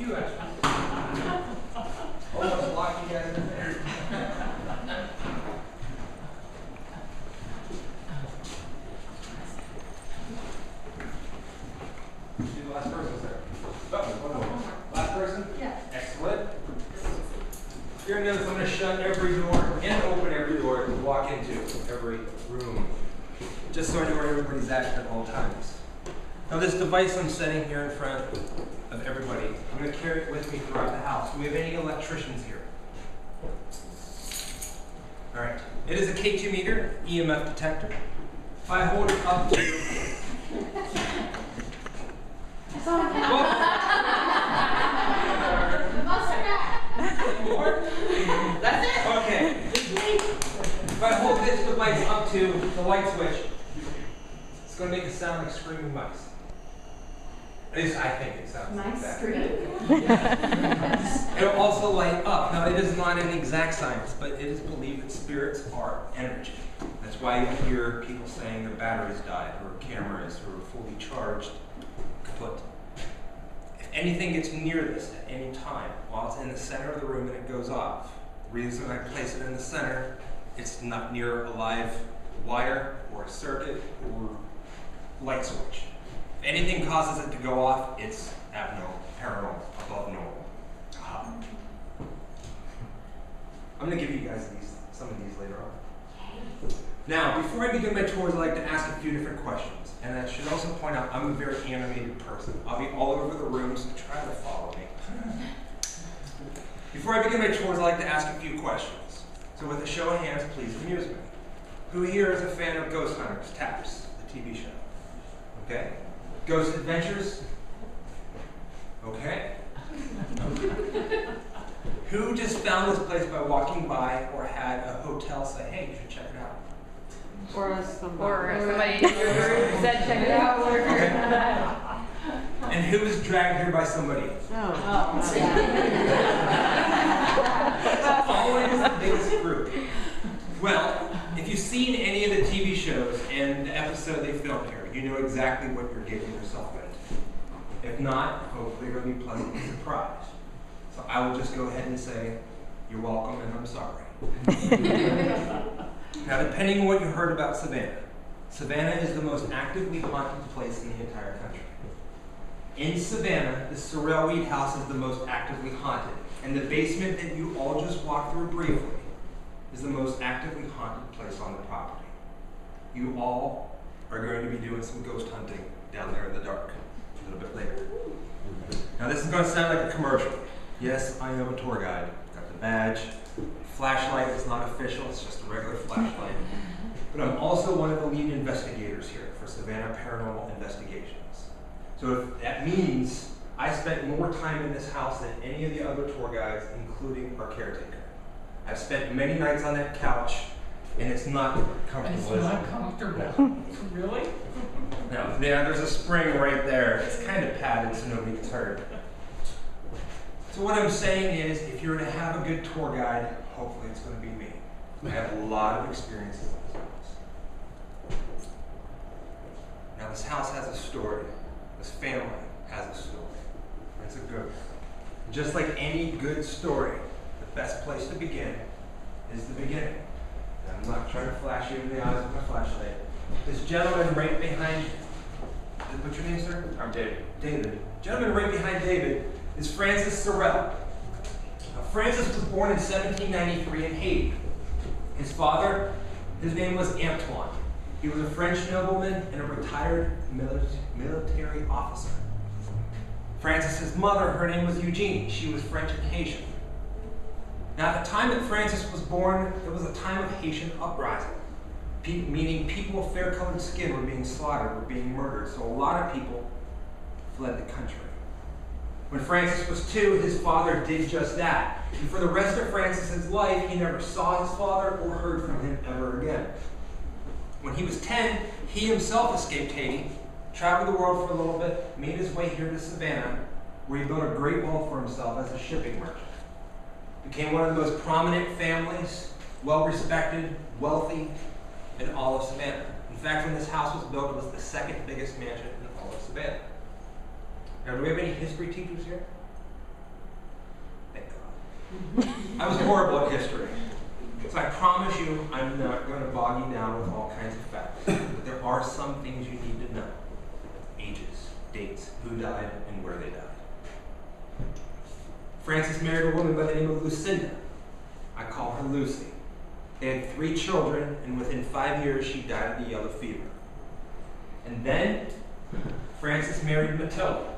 few extras. Almost locked you guys in there. Do the last person, sir. Oh, one more. Last person? Yeah. Excellent. You're going to notice I'm going to shut every door and open every door to walk into every room, just so I know where everybody's at all times. Now this device I'm setting here in front of everybody, I'm going to carry it with me throughout the house. Do we have any electricians here? All right. It is a K2 meter EMF detector. If I hold it up to That's it. Okay. If I hold this device up to the light switch, it's going to make a sound like screaming mice. At least I think it sounds like that. It'll also light up. Now, it is not an exact science, but it is believed that spirits are energy. That's why you hear people saying their batteries died or cameras were fully charged, kaput. If anything gets near this at any time, while it's in the center of the room and it goes off, the reason I place it in the center, it's not near a live wire or a circuit or light switch. If anything causes it to go off, it's abnormal, paranormal, above normal. Aha. I'm going to give you guys some of these later on. Now, before I begin my tours, I'd like to ask a few different questions. And I should also point out, I'm a very animated person. I'll be all over the room, so try to follow me. Before I begin my tours, I'd like to ask a few questions. So with a show of hands, please amuse me. Who here is a fan of Ghost Hunters, TAPS, the TV show? Okay. Ghost Adventures? Okay. Who just found this place by walking by or had a hotel say, hey, you should check it out? Or somebody Said check it out. Okay. And who was dragged here by somebody? Always the biggest group. Well, if you've seen any of the TV shows and the episode they filmed here, you know exactly what you're getting yourself into. If not, hopefully you're going to be pleasantly surprised. So I will just go ahead and say, you're welcome and I'm sorry. Now, depending on what you heard about Savannah, Savannah is the most actively haunted place in the entire country. In Savannah, the Sorrel Weed House is the most actively haunted, and the basement that you all just walked through briefly is the most actively haunted place on the property. You all are going to be doing some ghost hunting down there in the dark a little bit later. Now, this is going to sound like a commercial. Yes, I am a tour guide. Got the badge. Flashlight is not official, it's just a regular flashlight. But I'm also one of the lead investigators here for Savannah Paranormal Investigations. So if that means I spent more time in this house than any of the other tour guides, including our caretaker. I've spent many nights on that couch, and it's not comfortable. It's not comfortable. Really? No, yeah, there's a spring right there. It's kind of padded so nobody gets hurt. So what I'm saying is, if you're going to have a good tour guide, hopefully it's going to be me. I have a lot of experience in this house. Now this house has a story. This family has a story. It's a good one. Just like any good story, the best place to begin is the beginning. And I'm not trying to flash you in the eyes with my flashlight. This gentleman right behind you, what's your name, sir? I'm David. David. Gentleman right behind David is Francis Sorrel. Now, Francis was born in 1793 in Haiti. His father, his name was Antoine. He was a French nobleman and a retired military officer. Francis's mother, her name was Eugenie. She was French and Haitian. Now, at the time that Francis was born, it was a time of Haitian uprising, meaning people of fair-colored skin were being slaughtered, were being murdered, so a lot of people fled the country. When Francis was 2, his father did just that. And for the rest of Francis's life, he never saw his father or heard from him ever again. When he was 10, he himself escaped Haiti, traveled the world for a little bit, made his way here to Savannah, where he built a great wealth for himself as a shipping merchant. Became one of the most prominent families, well-respected, wealthy in all of Savannah. In fact, when this house was built, it was the second biggest mansion in all of Savannah. Now, do we have any history teachers here? I was horrible at history. So I promise you, I'm not going to bog you down with all kinds of facts. But there are some things you need to know. Ages, dates, who died, and where they died. Francis married a woman by the name of Lucinda. I call her Lucy. They had 3 children, and within 5 years, she died of the yellow fever. And then, Francis married Matilda.